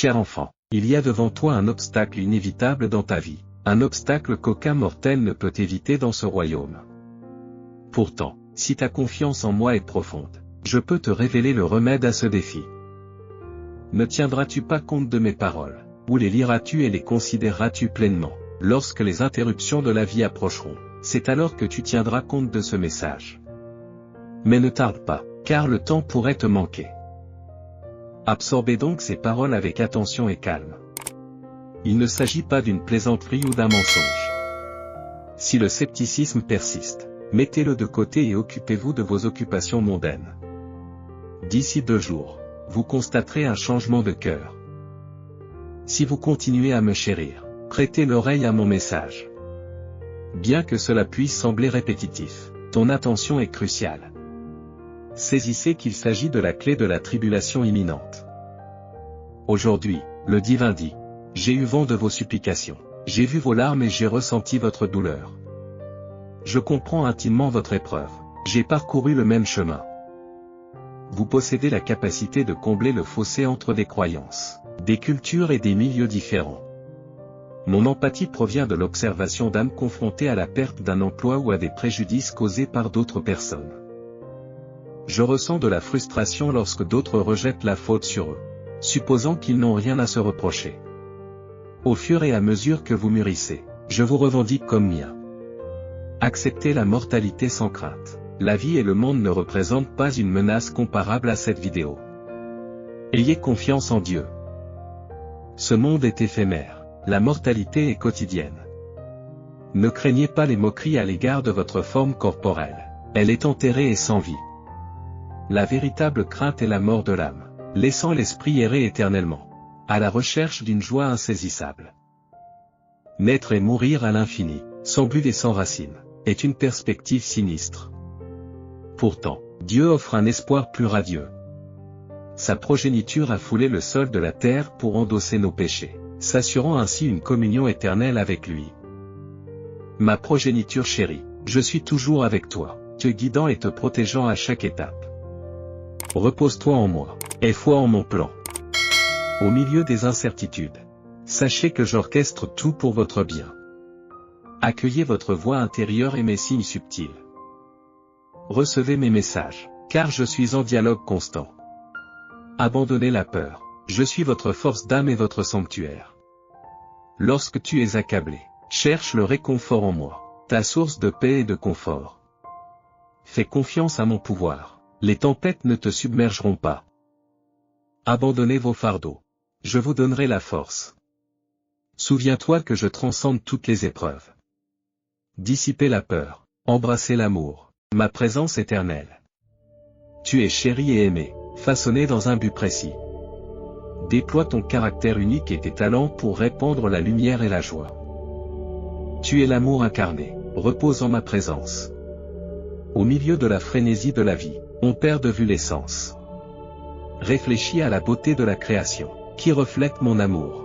Cher enfant, il y a devant toi un obstacle inévitable dans ta vie, un obstacle qu'aucun mortel ne peut éviter dans ce royaume. Pourtant, si ta confiance en moi est profonde, je peux te révéler le remède à ce défi. Ne tiendras-tu pas compte de mes paroles, ou les liras-tu et les considéreras-tu pleinement, lorsque les interruptions de la vie approcheront, c'est alors que tu tiendras compte de ce message. Mais ne tarde pas, car le temps pourrait te manquer. Absorbez donc ces paroles avec attention et calme. Il ne s'agit pas d'une plaisanterie ou d'un mensonge. Si le scepticisme persiste, mettez-le de côté et occupez-vous de vos occupations mondaines. D'ici 2 jours, vous constaterez un changement de cœur. Si vous continuez à me chérir, prêtez l'oreille à mon message. Bien que cela puisse sembler répétitif, ton attention est cruciale. Saisissez qu'il s'agit de la clé de la tribulation imminente. Aujourd'hui, le divin dit, j'ai eu vent de vos supplications, j'ai vu vos larmes et j'ai ressenti votre douleur. Je comprends intimement votre épreuve, j'ai parcouru le même chemin. Vous possédez la capacité de combler le fossé entre des croyances, des cultures et des milieux différents. Mon empathie provient de l'observation d'âmes confrontées à la perte d'un emploi ou à des préjudices causés par d'autres personnes. Je ressens de la frustration lorsque d'autres rejettent la faute sur eux, supposant qu'ils n'ont rien à se reprocher. Au fur et à mesure que vous mûrissez, je vous revendique comme mien. Acceptez la mortalité sans crainte. La vie et le monde ne représentent pas une menace comparable à cette vidéo. Ayez confiance en Dieu. Ce monde est éphémère, la mortalité est quotidienne. Ne craignez pas les moqueries à l'égard de votre forme corporelle, elle est enterrée et sans vie. La véritable crainte est la mort de l'âme, laissant l'esprit errer éternellement, à la recherche d'une joie insaisissable. Naître et mourir à l'infini, sans but et sans racine, est une perspective sinistre. Pourtant, Dieu offre un espoir plus radieux. Sa progéniture a foulé le sol de la terre pour endosser nos péchés, s'assurant ainsi une communion éternelle avec lui. Ma progéniture chérie, je suis toujours avec toi, te guidant et te protégeant à chaque étape. Repose-toi en moi, aie foi en mon plan. Au milieu des incertitudes, sachez que j'orchestre tout pour votre bien. Accueillez votre voix intérieure et mes signes subtils. Recevez mes messages, car je suis en dialogue constant. Abandonnez la peur, je suis votre force d'âme et votre sanctuaire. Lorsque tu es accablé, cherche le réconfort en moi, ta source de paix et de confort. Fais confiance à mon pouvoir, les tempêtes ne te submergeront pas. Abandonnez vos fardeaux, je vous donnerai la force. Souviens-toi que je transcende toutes les épreuves. Dissipez la peur, embrassez l'amour. Ma présence éternelle. Tu es chéri et aimé, façonné dans un but précis. Déploie ton caractère unique et tes talents pour répandre la lumière et la joie. Tu es l'amour incarné, repose en ma présence. Au milieu de la frénésie de la vie, on perd de vue l'essence. Réfléchis à la beauté de la création, qui reflète mon amour.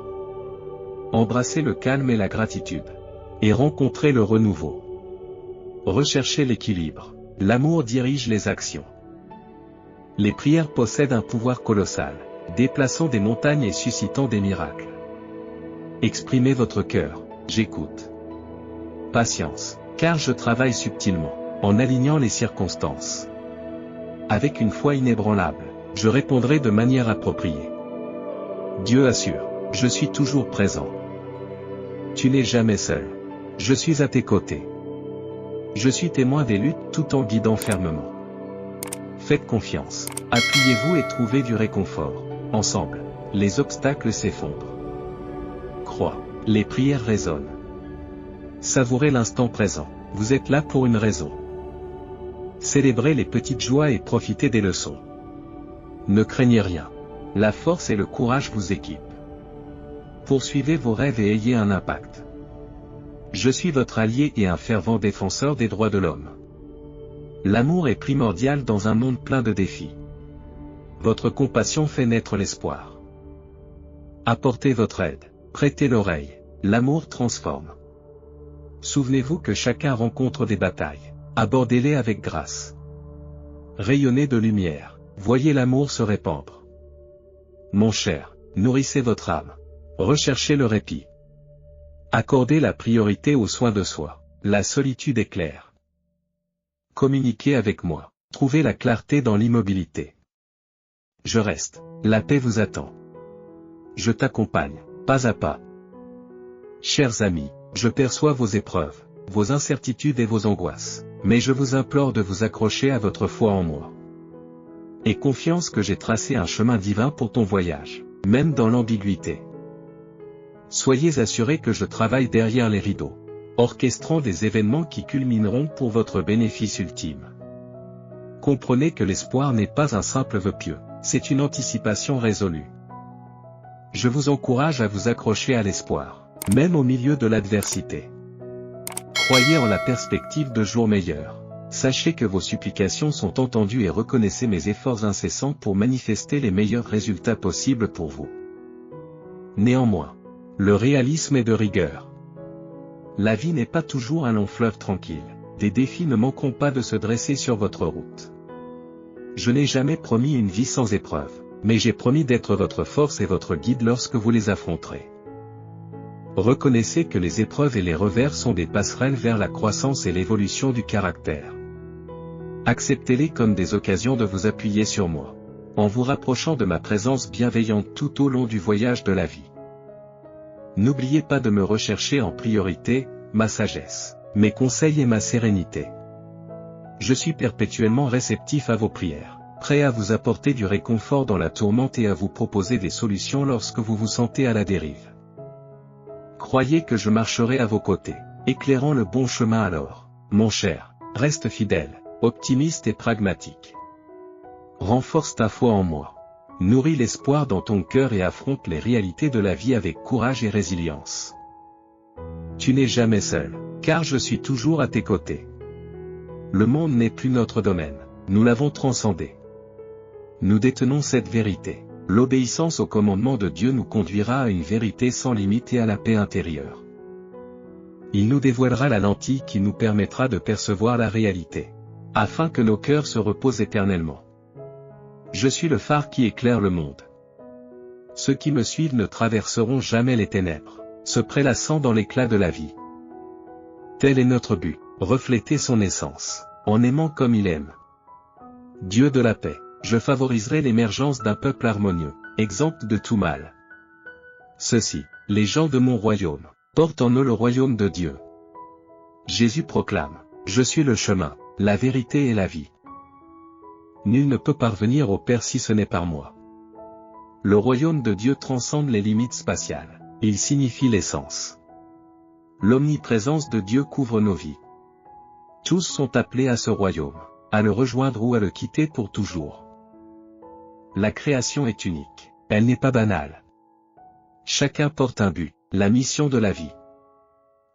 Embrassez le calme et la gratitude. Et rencontrez le renouveau. Recherchez l'équilibre. L'amour dirige les actions. Les prières possèdent un pouvoir colossal, déplaçant des montagnes et suscitant des miracles. Exprimez votre cœur, j'écoute. Patience, car je travaille subtilement, en alignant les circonstances. Avec une foi inébranlable, je répondrai de manière appropriée. Dieu assure, je suis toujours présent. Tu n'es jamais seul. Je suis à tes côtés. Je suis témoin des luttes tout en guidant fermement. Faites confiance, appuyez-vous et trouvez du réconfort. Ensemble, les obstacles s'effondrent. Crois, les prières résonnent. Savourez l'instant présent, vous êtes là pour une raison. Célébrez les petites joies et profitez des leçons. Ne craignez rien. La force et le courage vous équipent. Poursuivez vos rêves et ayez un impact. Je suis votre allié et un fervent défenseur des droits de l'homme. L'amour est primordial dans un monde plein de défis. Votre compassion fait naître l'espoir. Apportez votre aide, prêtez l'oreille, l'amour transforme. Souvenez-vous que chacun rencontre des batailles, abordez-les avec grâce. Rayonnez de lumière, voyez l'amour se répandre. Mon cher, Nourrissez votre âme. Recherchez le répit. Accordez la priorité aux soins de soi. La solitude est claire. Communiquez avec moi. Trouvez la clarté dans l'immobilité. Je reste. La paix vous attend. Je t'accompagne, pas à pas. Chers amis, je perçois vos épreuves, vos incertitudes et vos angoisses, mais je vous implore de vous accrocher à votre foi en moi. Aie confiance que j'ai tracé un chemin divin pour ton voyage, même dans l'ambiguïté. Soyez assurés que je travaille derrière les rideaux, orchestrant des événements qui culmineront pour votre bénéfice ultime. Comprenez que l'espoir n'est pas un simple vœu pieux, c'est une anticipation résolue. Je vous encourage à vous accrocher à l'espoir, même au milieu de l'adversité. Croyez en la perspective de jours meilleurs. Sachez que vos supplications sont entendues et reconnaissez mes efforts incessants pour manifester les meilleurs résultats possibles pour vous. Néanmoins, le réalisme est de rigueur. La vie n'est pas toujours un long fleuve tranquille. Des défis ne manqueront pas de se dresser sur votre route. Je n'ai jamais promis une vie sans épreuves, mais j'ai promis d'être votre force et votre guide lorsque vous les affronterez. Reconnaissez que les épreuves et les revers sont des passerelles vers la croissance et l'évolution du caractère. Acceptez-les comme des occasions de vous appuyer sur moi, en vous rapprochant de ma présence bienveillante tout au long du voyage de la vie. N'oubliez pas de me rechercher en priorité, ma sagesse, mes conseils et ma sérénité. Je suis perpétuellement réceptif à vos prières, prêt à vous apporter du réconfort dans la tourmente et à vous proposer des solutions lorsque vous vous sentez à la dérive. Croyez que je marcherai à vos côtés, éclairant le bon chemin alors. Mon cher, reste fidèle, optimiste et pragmatique. Renforce ta foi en moi. Nourris l'espoir dans ton cœur et affronte les réalités de la vie avec courage et résilience. Tu n'es jamais seul, car je suis toujours à tes côtés. Le monde n'est plus notre domaine, nous l'avons transcendé. Nous détenons cette vérité. L'obéissance au commandement de Dieu nous conduira à une vérité sans limite et à la paix intérieure. Il nous dévoilera la lentille qui nous permettra de percevoir la réalité, afin que nos cœurs se reposent éternellement. Je suis le phare qui éclaire le monde. Ceux qui me suivent ne traverseront jamais les ténèbres, se prélassant dans l'éclat de la vie. Tel est notre but, refléter son essence, en aimant comme il aime. Dieu de la paix, je favoriserai l'émergence d'un peuple harmonieux, exempt de tout mal. Ceux-ci, les gens de mon royaume, portent en eux le royaume de Dieu. Jésus proclame, je suis le chemin, la vérité et la vie. Nul ne peut parvenir au Père si ce n'est par moi. Le royaume de Dieu transcende les limites spatiales, il signifie l'essence. L'omniprésence de Dieu couvre nos vies. Tous sont appelés à ce royaume, à le rejoindre ou à le quitter pour toujours. La création est unique, elle n'est pas banale. Chacun porte un but, la mission de la vie.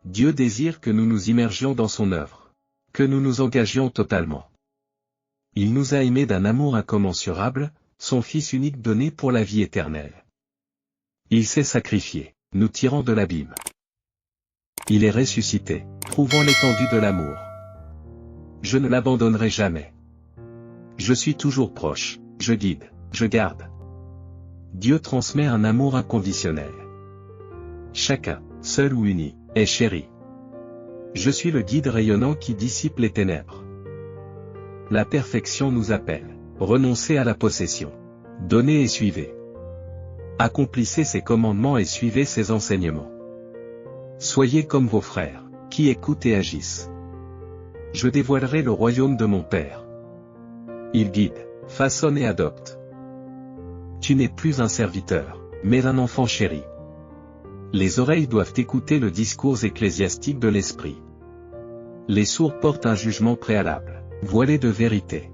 Dieu désire que nous nous immergions dans son œuvre, que nous nous engagions totalement. Il nous a aimés d'un amour incommensurable, son Fils unique donné pour la vie éternelle. Il s'est sacrifié, nous tirant de l'abîme. Il est ressuscité, prouvant l'étendue de l'amour. Je ne l'abandonnerai jamais. Je suis toujours proche, je guide, je garde. Dieu transmet un amour inconditionnel. Chacun, seul ou uni, est chéri. Je suis le guide rayonnant qui dissipe les ténèbres. La perfection nous appelle. Renoncez à la possession. Donnez et suivez. Accomplissez ses commandements et suivez ses enseignements. Soyez comme vos frères, qui écoutent et agissent. Je dévoilerai le royaume de mon Père. Il guide, façonne et adopte. Tu n'es plus un serviteur, mais un enfant chéri. Les oreilles doivent écouter le discours ecclésiastique de l'Esprit. Les sourds portent un jugement préalable, voilé de vérité.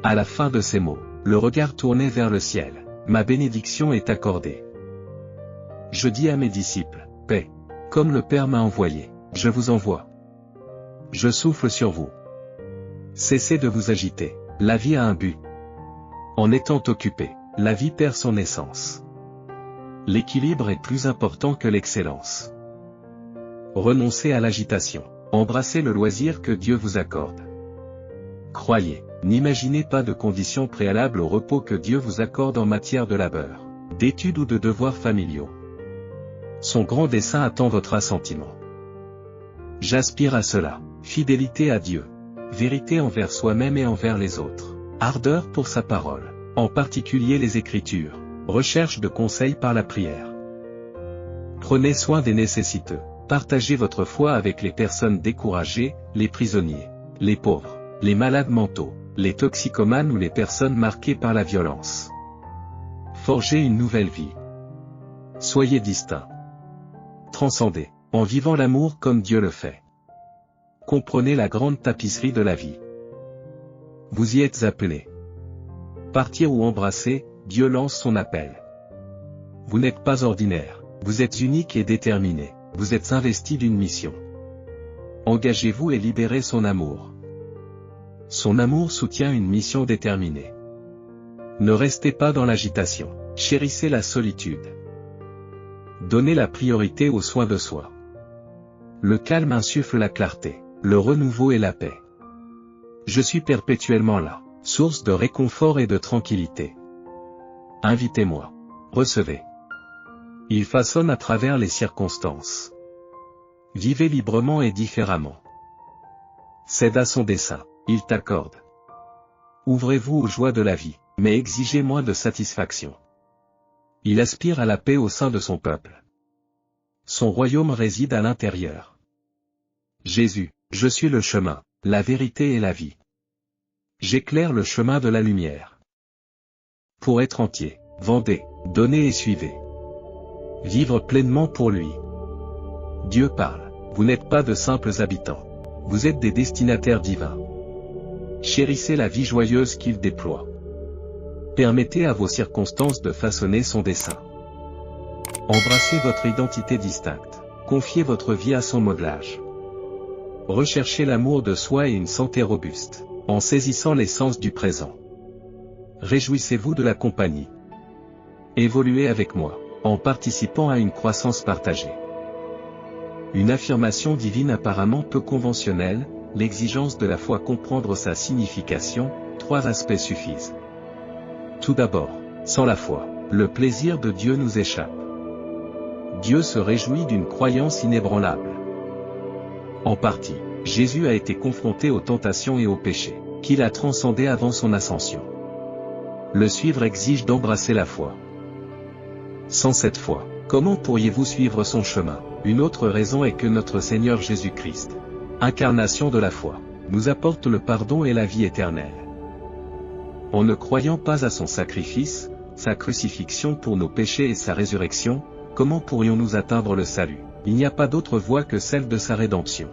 À la fin de ces mots, le regard tourné vers le ciel, ma bénédiction est accordée. Je dis à mes disciples, paix. Comme le Père m'a envoyé, je vous envoie. Je souffle sur vous. Cessez de vous agiter, la vie a un but. En étant occupé, la vie perd son essence. L'équilibre est plus important que l'excellence. Renoncez à l'agitation, embrassez le loisir que Dieu vous accorde. Croyez, n'imaginez pas de conditions préalables au repos que Dieu vous accorde en matière de labeur. d'études ou de devoirs familiaux. Son grand dessein attend votre assentiment. J'aspire à cela. Fidélité à Dieu. Vérité envers soi-même et envers les autres. Ardeur pour sa parole. En particulier les Écritures. Recherche de conseils par la prière. Prenez soin des nécessiteux. Partagez votre foi avec les personnes découragées, les prisonniers, les pauvres, les malades mentaux, les toxicomanes ou les personnes marquées par la violence. Forgez une nouvelle vie. Soyez distincts. Transcendez, en vivant l'amour comme Dieu le fait. Comprenez la grande tapisserie de la vie. Vous y êtes appelés. Partir ou embrasser, Dieu lance son appel. Vous n'êtes pas ordinaire, vous êtes unique et déterminé, vous êtes investi d'une mission. Engagez-vous et libérez son amour. Son amour soutient une mission déterminée. Ne restez pas dans l'agitation, chérissez la solitude. Donnez la priorité aux soins de soi. Le calme insuffle la clarté, le renouveau et la paix. Je suis perpétuellement là, source de réconfort et de tranquillité. Invitez-moi. Recevez. Il façonne à travers les circonstances. Vivez librement et différemment. Cède à son dessein, il t'accorde. Ouvrez-vous aux joies de la vie, mais exigez moins de satisfaction. Il aspire à la paix au sein de son peuple. Son royaume réside à l'intérieur. Jésus, je suis le chemin, la vérité et la vie. J'éclaire le chemin de la lumière. Pour être entier, vendez, donnez et suivez. Vivre pleinement pour lui. Dieu parle, vous n'êtes pas de simples habitants. Vous êtes des destinataires divins. Chérissez la vie joyeuse qu'il déploie. Permettez à vos circonstances de façonner son dessein. Embrassez votre identité distincte. Confiez votre vie à son modelage. Recherchez l'amour de soi et une santé robuste, en saisissant l'essence du présent. Réjouissez-vous de la compagnie. Évoluez avec moi, en participant à une croissance partagée. Une affirmation divine apparemment peu conventionnelle, l'exigence de la foi. Comprendre sa signification, 3 aspects suffisent. Tout d'abord, sans la foi, le plaisir de Dieu nous échappe. Dieu se réjouit d'une croyance inébranlable. En partie, Jésus a été confronté aux tentations et aux péchés, qu'il a transcendés avant son ascension. Le suivre exige d'embrasser la foi. Sans cette foi, comment pourriez-vous suivre son chemin? Une autre raison est que notre Seigneur Jésus-Christ, incarnation de la foi, nous apporte le pardon et la vie éternelle. En ne croyant pas à son sacrifice, sa crucifixion pour nos péchés et sa résurrection, comment pourrions-nous atteindre le salut? Il n'y a pas d'autre voie que celle de sa rédemption.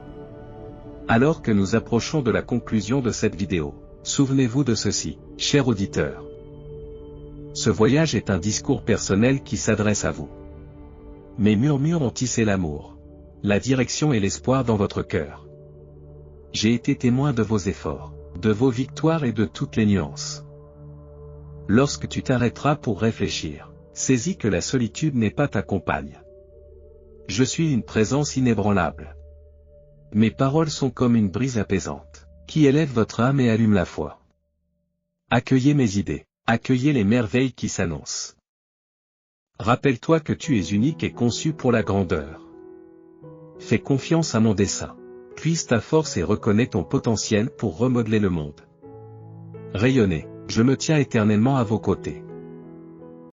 Alors que nous approchons de la conclusion de cette vidéo, souvenez-vous de ceci, cher auditeur. Ce voyage est un discours personnel qui s'adresse à vous. Mes murmures ont tissé l'amour, la direction et l'espoir dans votre cœur. J'ai été témoin de vos efforts, de vos victoires et de toutes les nuances. Lorsque tu t'arrêteras pour réfléchir, saisis que la solitude n'est pas ta compagne. Je suis une présence inébranlable. Mes paroles sont comme une brise apaisante, qui élève votre âme et allume la foi. Accueillez mes idées, accueillez les merveilles qui s'annoncent. Rappelle-toi que tu es unique et conçu pour la grandeur. Fais confiance à mon dessein. Puise ta force et reconnais ton potentiel pour remodeler le monde. Rayonnez, je me tiens éternellement à vos côtés.